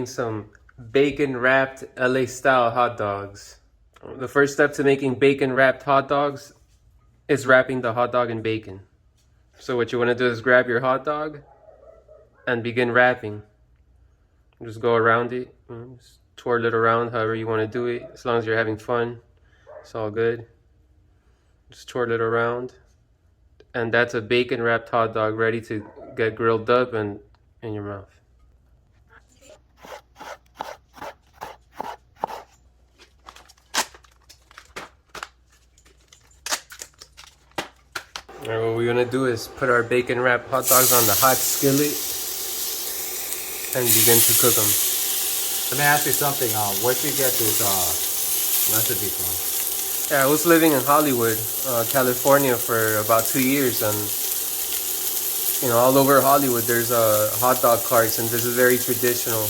making some bacon wrapped LA style hot dogs. The first step to making bacon wrapped hot dogs is wrapping the hot dog in bacon. So what you want to do is grab your hot dog and begin wrapping. Just go around it, just twirl it around however you want to do it. As long as you're having fun, it's all good. Just twirl it around. And that's a bacon wrapped hot dog ready to get grilled up and in your mouth. Alright, what we're gonna do is put our bacon wrapped hot dogs on the hot skillet and begin to cook them. Let me ask you something. Where'd you get this recipe from? Yeah, I was living in Hollywood, California for about 2 years, and all over Hollywood there's hot dog carts, and this is very traditional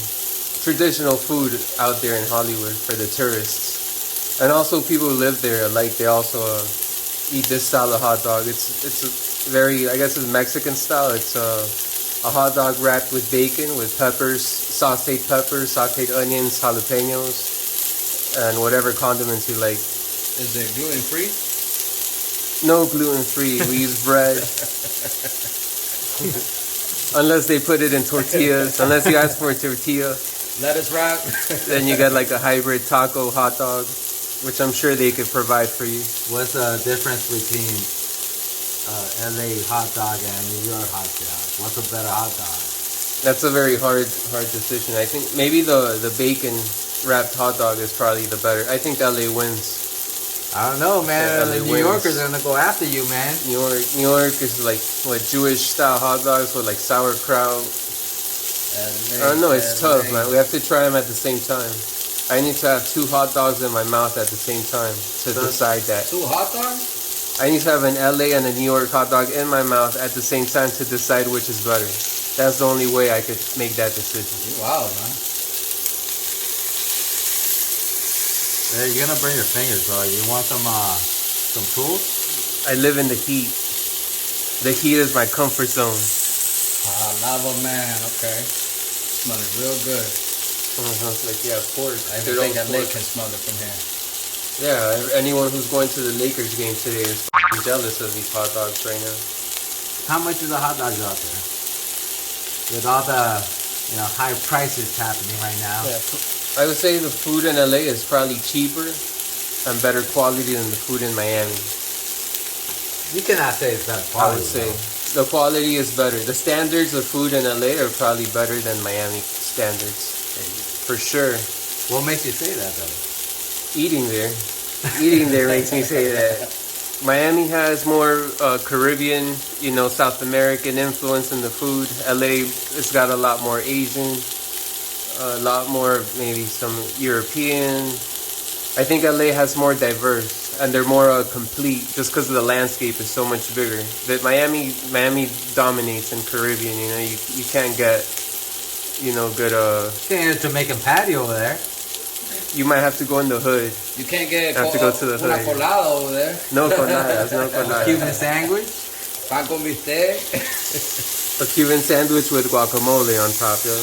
food out there in Hollywood for the tourists, and also people who live there they also eat this style of hot dog. It's a very, I guess it's Mexican style. It's a hot dog wrapped with bacon, with peppers, sauteed onions, jalapenos, and whatever condiments you like. Is it gluten free? No gluten free. We use bread. Unless they put it in tortillas. Unless you ask for a tortilla. Lettuce wrap. Then you get like a hybrid taco hot dog, which I'm sure they could provide for you. What's the difference between LA hot dog and New York hot dog? What's a better hot dog? That's a very hard decision. I think maybe the bacon wrapped hot dog is probably the better. I think LA wins. I don't know, man. Yeah, The New Yorkers are gonna go after you, man. New York is like Jewish style hot dogs with like sauerkraut. I don't know. It's tough, man. We have to try them at the same time. I need to have 2 hot dogs in my mouth at the same time to decide that. 2 hot dogs? I need to have an LA and a New York hot dog in my mouth at the same time to decide which is better. That's the only way I could make that decision. You're wild, man. Hey, you're gonna burn your fingers, bro. You want some tools? I live in the heat. The heat is my comfort zone. Lava man, okay. Smelling real good. Like, yeah, of course. I even think that lake can smell it from here. Yeah, anyone who's going to the Lakers game today is jealous of these hot dogs right now. How much is a hot dog out there? With all the, high prices happening right now. Yeah, I would say the food in LA is probably cheaper and better quality than the food in Miami. You cannot say it's better quality. I would say the quality is better. The standards of food in LA are probably better than Miami standards. For sure. What makes you say that, though? Eating there makes me say that. Miami has more Caribbean, South American influence in the food. LA, it's got a lot more Asian, a lot more maybe some European. I think LA has more diverse, and they're more complete just because the landscape is so much bigger. But Miami dominates in Caribbean. You can't get good. You can't get a Jamaican patio over there. You might have to go in the hood. You can't get have to go to the hood. Una colada over there. No coladas, no coladas. Cuban sandwich. Pan con bistec. A Cuban sandwich with guacamole on top, yo.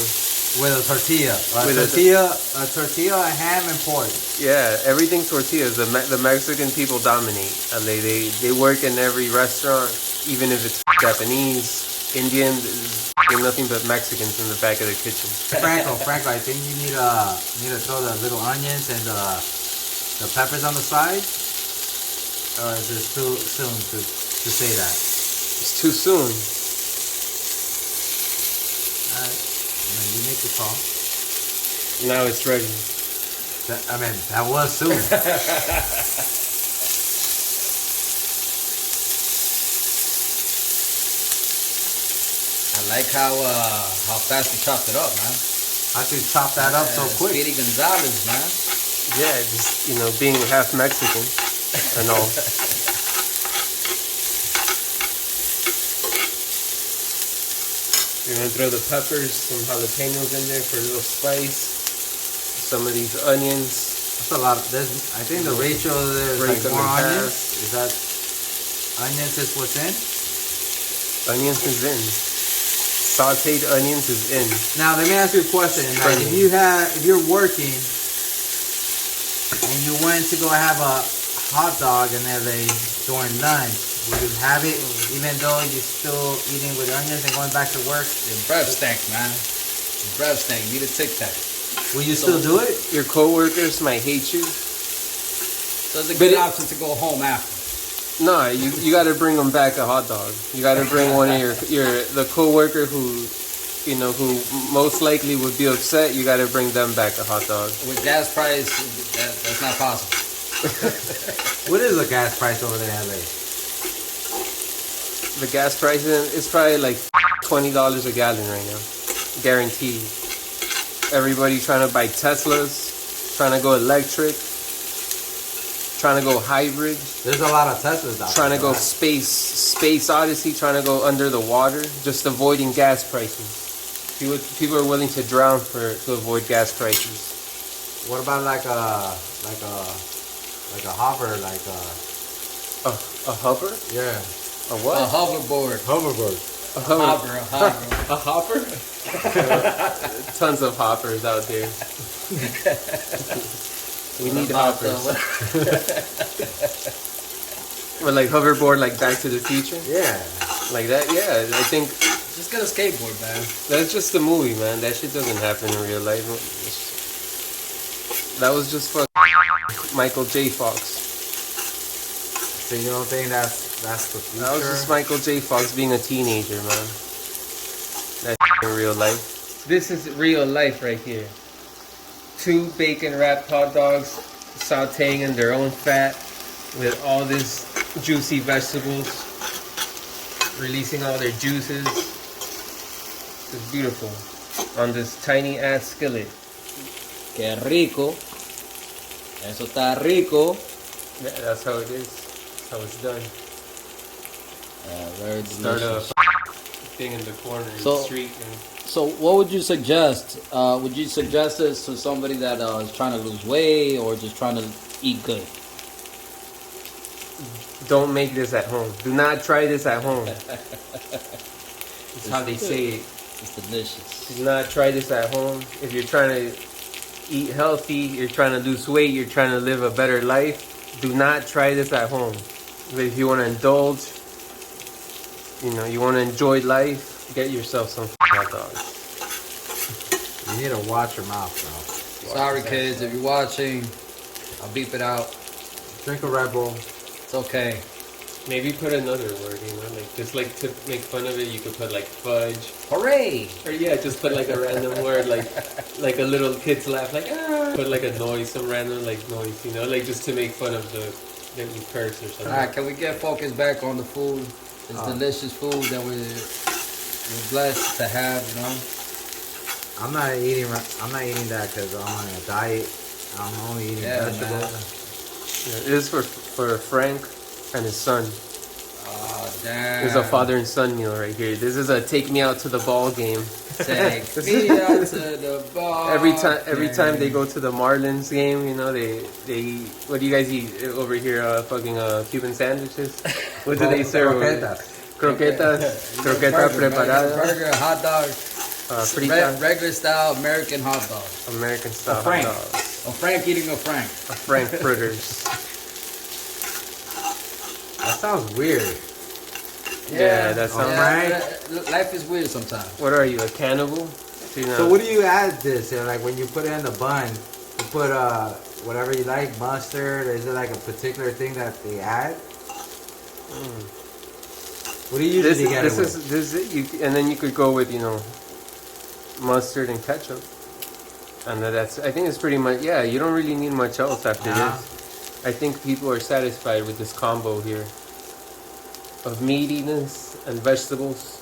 With a tortilla. A tortilla, a ham, and pork. Yeah, everything tortillas. The Mexican people dominate. They work in every restaurant, even if it's Japanese, Indian. There's nothing but Mexicans in the back of the kitchen. Franco, I think you need to throw the little onions and the peppers on the side. Or is it too soon to say that? It's too soon. Alright. You make the call. Now it's ready. That was soon. I like how fast you chopped it up, man. How'd you chop that up so quick? Speedy Gonzalez, man. Yeah, just being half Mexican and all. You're gonna throw the peppers, some jalapenos in there for a little spice. Some of these onions. That's a lot. I think the ratio there is like more onions. Is that onions is what's in? Onions is in. sauteed onions is in. Now let me ask you a question. Like, if you're working and you went to go have a hot dog in LA during lunch, would you have it even though you're still eating with onions and going back to work? Your breath stank, man. Your breath stank. Need a Tic Tac. Will you still do it? Your coworkers might hate you. So it's a good option to go home after. No, you got to bring them back a hot dog. You got to bring one of the coworker who, you know, who most likely would be upset. You got to bring them back a hot dog. With gas price, that's not possible. What is the gas price over there in LA? The gas price is probably like $20 a gallon right now, guaranteed. Everybody trying to buy Teslas, trying to go electric, trying to go hybrid. There's a lot of Teslas out Trying there. to go space odyssey, trying to go under the water, just avoiding gas prices. People are willing to drown to avoid gas prices. What about like a hover, A hover? yeah, A A what? hoverboard. hoverboard. A hover. A hopper? Tons of hoppers out there. We need hoppers. Or like hoverboard, like Back to the Future, Yeah. like that. Yeah, I think Just get a skateboard, man. that's just a movie, man. That shit doesn't happen in real life. That was just for Michael J. Fox. So you don't think that's the future? That was just Michael J. Fox being a teenager, man. That's in real life. This is real life right here. 2 bacon wrapped hot dogs sauteing in their own fat with all this juicy vegetables, releasing all their juices. It's beautiful on this tiny ass skillet. Que rico. Eso está rico. Yeah, that's how it is. That's how it's done. Very Start delicious. a thing in the corner in the So- street. So, what would you suggest? Would you suggest this to somebody that is trying to lose weight or just trying to eat good? Don't make this at home. Do not try this at home. That's how they say it. It's delicious. Do not try this at home. If you're trying to eat healthy, you're trying to lose weight, you're trying to live a better life, do not try this at home. But if you want to indulge, you know, you want to enjoy life, get yourself some hot dogs. You need to watch your mouth, bro. Sorry, kids, if you're watching, I'll beep it out. Drink a Red Bull. It's okay. Maybe put another word, you know, like just like to make fun of it, you could put like fudge. Hooray! Or yeah, just put like a random word, like a little kid's laugh, like ah. Put like a noise, some random like noise, you know, like just to make fun of the that you curse or something. Alright, can we get focused back on the food? This delicious food that we're blessed to have, you know? I'm not eating that because I'm on a diet. I'm only eating vegetables. Yeah, it is for Frank and his son. Oh, damn. There's a father and son meal right here. This is a take me out to the ball game. Take me out to the bar. Every time they go to the Marlins game, you know, they what do you guys eat over here? Fucking Cuban sandwiches. What do they serve? Croquetas Burger, preparadas. Burger, hot dog. Fritas. Regular style American hot dog. American style Frank. hot dogs. A Frank eating a Frank. Frank fritters. That sounds weird. Yeah, that sounds right. Life is weird sometimes. What are you, a cannibal? You know, So what do you add this? Like when you put it in the bun, you put whatever you like, mustard. Is it like a particular thing that they add? What do you usually get it with? this is and then you could go with, you know, mustard and ketchup. And that's, I think it's pretty much, yeah, you don't really need much else after Nah. this. I think people are satisfied with this combo here of meatiness and vegetables,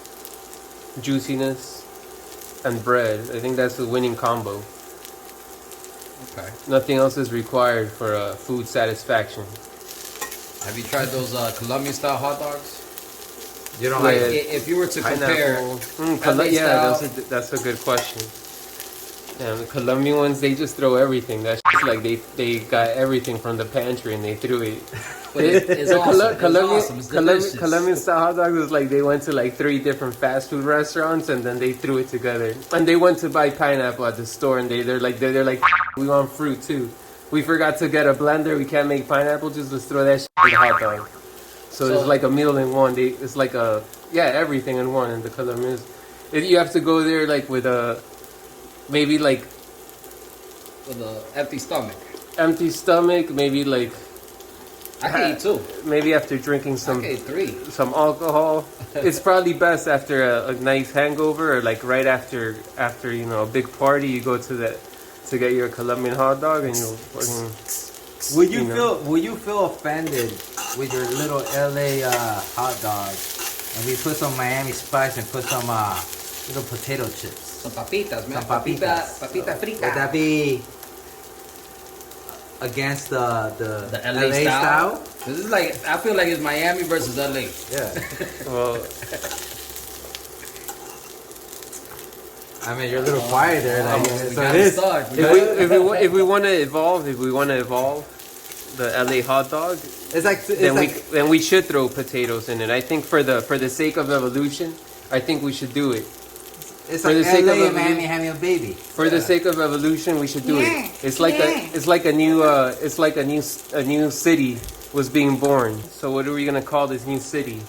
juiciness, and bread. I think that's the winning combo. Okay. Nothing else is required for food satisfaction. Have you tried those Colombian style hot dogs? You don't Yeah. like Like, if you were to compare, Yeah, style- that's a good question. Yeah, the Colombian ones, they just throw everything. That's just like they got everything from the pantry and they threw it. but it's awesome. It's awesome. It's delicious. Colombian style hot dogs is like they went to like 3 different fast food restaurants and then they threw it together. And they went to buy pineapple at the store and they're like we want fruit too. We forgot to get a blender. We can't make pineapple juice. Let's throw that shit in the hot dog. So it's like a meal in one. It's like everything in one in the Colombians. You have to go there like with a maybe like with an empty stomach. Empty stomach, maybe like I can eat 2. maybe after drinking I can eat 3. some alcohol. It's probably best after a nice hangover or like right after a big party. You go to get your Colombian hot dog and you fucking. Will you feel offended with your little LA hot dog, and we put some Miami spice and put some little potato chips? Some papitas, man. Some papitas. Papita frita. Would that be against the LA style? This is like, I feel like it's Miami versus LA. Yeah. Well, I mean, you're a little quiet there. Like, we so gotta it is. start. if we want to evolve the LA hot dog, It's like then we should throw potatoes in it. I think for the sake of evolution, I think we should do it. it's for like the sake of LA and evolution- Miami having a baby. For the sake of evolution, we should do it. It's like a new city was being born. So what are we gonna call this new city?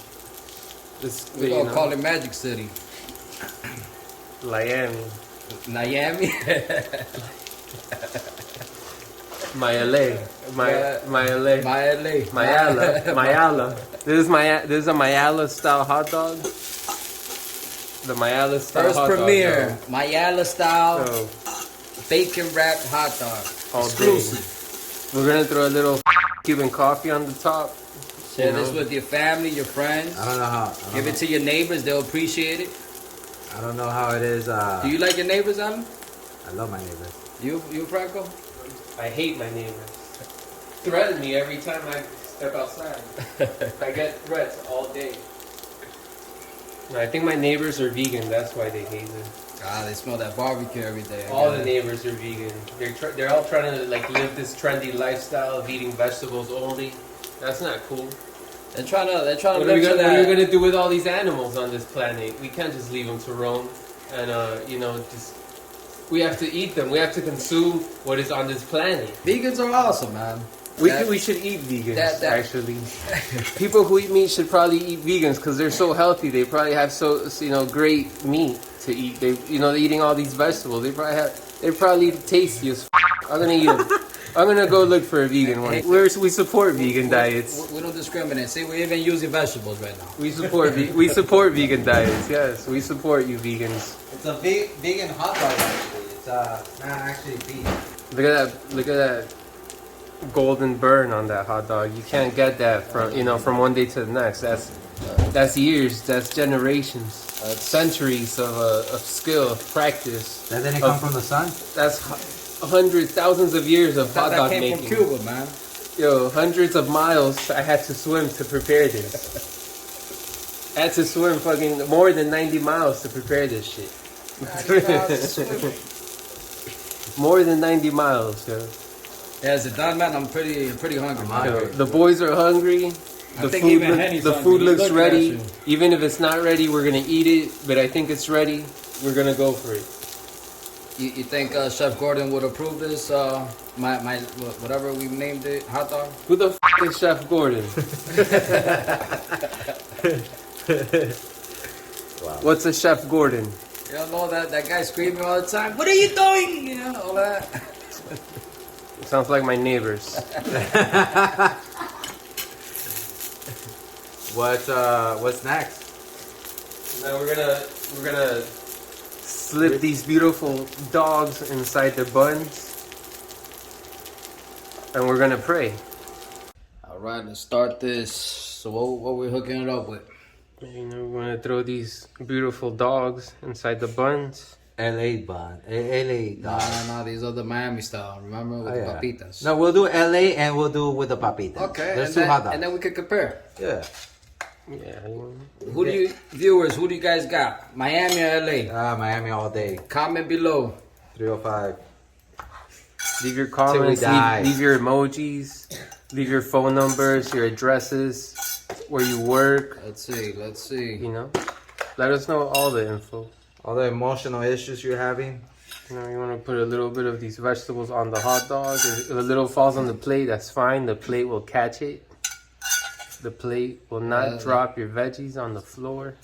We're gonna call it Magic City. Miami. Miami. My LA. My LA. My LA. Mayala. This is a Mayala style hot dog. The Mayala style First hot premiere. dog. Mayala style So, bacon wrapped hot dog. all Exclusive. day. We're gonna throw a little Cuban coffee on the top. Share You know? this with your family, your friends. I don't know how. Give it to your neighbors. They'll appreciate it. I don't know how it is. Do you like your neighbors, Alan? I love my neighbors. You Franco? I hate my neighbors. Threaten me every time I step outside. I get threats all day. No, I think my neighbors are vegan. That's why they hate me. Ah, they smell that barbecue every day. All the neighbors are vegan. They're all trying to like live this trendy lifestyle of eating vegetables only. That's not cool. They're trying to What are we gonna do with all these animals on this planet? We can't just leave them to roam, and we have to eat them. We have to consume what is on this planet. Vegans are awesome, man. We should eat vegans. that- Actually, people who eat meat should probably eat vegans because they're so healthy. They probably have great meat to eat. They eating all these vegetables. They're probably tasty as. I'm gonna eat them. I'm gonna go look for a vegan one. We support vegan diets. We don't discriminate. See, we're even using vegetables right now. We support vegan diets. Yes, we support you vegans. It's a vegan hot dog actually. It's not actually beef. Look at that golden burn on that hot dog. You can't get that from one day to the next. That's years. That's generations. Centuries of skill, of practice. That didn't come from the sun. That's hundreds, thousands of years of hot dog that came making. from Cuba, man. Yo, hundreds of miles I had to swim to prepare this. I had to swim fucking more than 90 miles to prepare this shit. More than 90 miles, yo. Yeah, is it done, man? I'm pretty hungry. Yo, the boys are hungry. I think even Henny's The hungry. food He's looks looking at ready. you. Even if it's not ready, we're gonna eat it. But I think it's ready. We're gonna go for it. You think Chef Gordon would approve this? My whatever we named it, hot dog. Who the is Chef Gordon? Wow. What's a Chef Gordon? You don't know that guy screaming all the time. What are you doing? You know all that. Sounds like my neighbors. What's next? Now we're gonna slip these beautiful dogs inside the buns, and we're gonna pray. All right, let's start this. So what we're hooking it up with? We're gonna throw these beautiful dogs inside the buns. LA bun. LA dog. No, these are the Miami style. Remember with the papitas. No, we'll do LA and we'll do with the papitas. Okay, There's and two then, hot dogs. and then we could compare. Yeah. Yeah. Who do you guys got? Miami or LA? Miami all day. Comment below. 305. Leave your comments. die. Leave your emojis. Leave your phone numbers, your addresses, where you work. Let's see. You know, let us know all the info. All the emotional issues you're having. You know, you want to put a little bit of these vegetables on the hot dog. If a little falls on the plate, that's fine. The plate will catch it. The plate will not drop your veggies on the floor.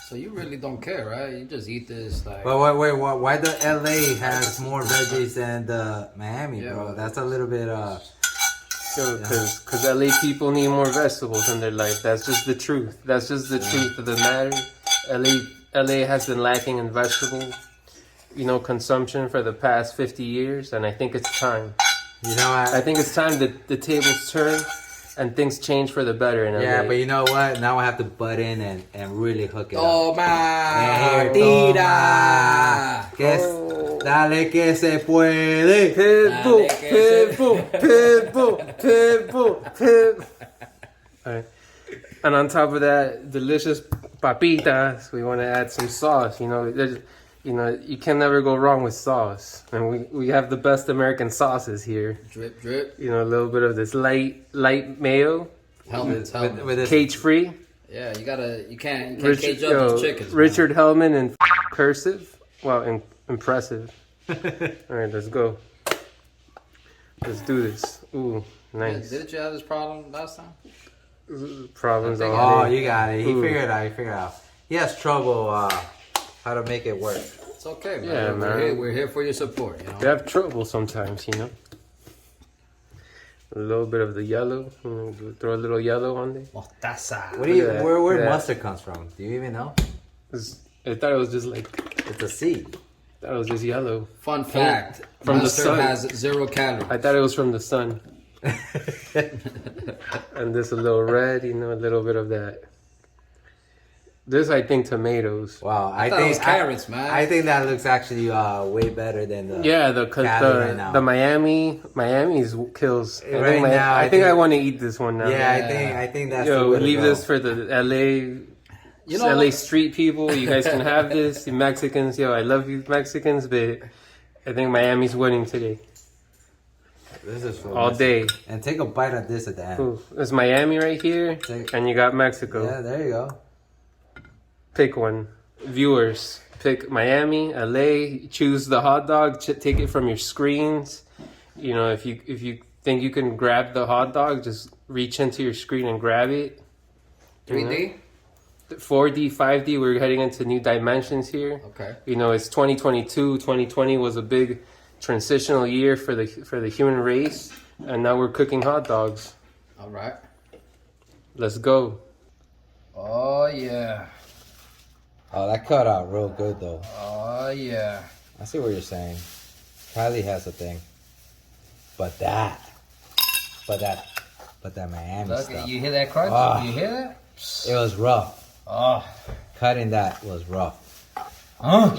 So you really don't care, right? You just eat this like. But wait, why the LA has more veggies than the Miami, Yeah, bro? well, That's a little bit Because LA people need more vegetables in their life. That's just the truth. That's just the truth of the matter. LA has been lacking in vegetable, consumption for the past 50 years, and I think it's time. You know, I think it's time that the tables turn and things change for the better in LA. yeah, but you know what? Now I have to butt in and really hook it up. Toma, Toma. tira. Dale que se puede. Pitbull, pitbull, pitbull, pitbull. All right. And on top of that, delicious papitas. We want to add some sauce. You can never go wrong with sauce. And we have the best American sauces here. Drip, drip. A little bit of this light mayo, Helmets. With this, cage free. Yeah, you can't cage up those chickens. Richard Hellman in cursive. Well, impressive. All right, let's go. Let's do this. Ooh, nice. Didn't you have this problem last time? Problems all oh, day. you got it. He Ooh. figured it out. He has trouble how to make it work. It's okay, man. Yeah, man. We're here for your support. We have trouble sometimes, A little bit of the yellow. Throw a little yellow on there. Mostaza. What do you? Look at that. Where Look at that. mustard comes from? Do you even know? I thought it was just like, It's a seed. I thought it was just yellow. Fun fact: From the mustard sun. has 0 calories. I thought it was from the sun. And this a little red, a little bit of that. This, I think, tomatoes. Wow, I thought it think was carrots, man. I think that looks actually way better than the. Yeah, Cali right now. the Miami's kills. Right now, I I think I think- want to eat this one now. Yeah, I think that's. the Yo, way to leave go. this for the LA. LA street people. You guys can have this. You Mexicans, I love you Mexicans, but I think Miami's winning today. This is for All day. And take a bite of this at the end. Ooh, there's Miami right here, and you got Mexico. Yeah, there you go. Pick one. Viewers, pick Miami, LA. Choose the hot dog. Take it from your screens. If you think you can grab the hot dog, just reach into your screen and grab it. 3D. 4D, 5D. We're heading into new dimensions here. Okay. It's 2022. 2020 was a big transitional year for the human race, and now we're cooking hot dogs. All right. Let's go. Oh yeah. Oh, that cut out real good though. Oh yeah. I see what you're saying. Kylie has a thing, but that Miami Look, stuff. you hear that crunch? Ah. You hear that? It was rough. Oh. Cutting that was rough. Huh?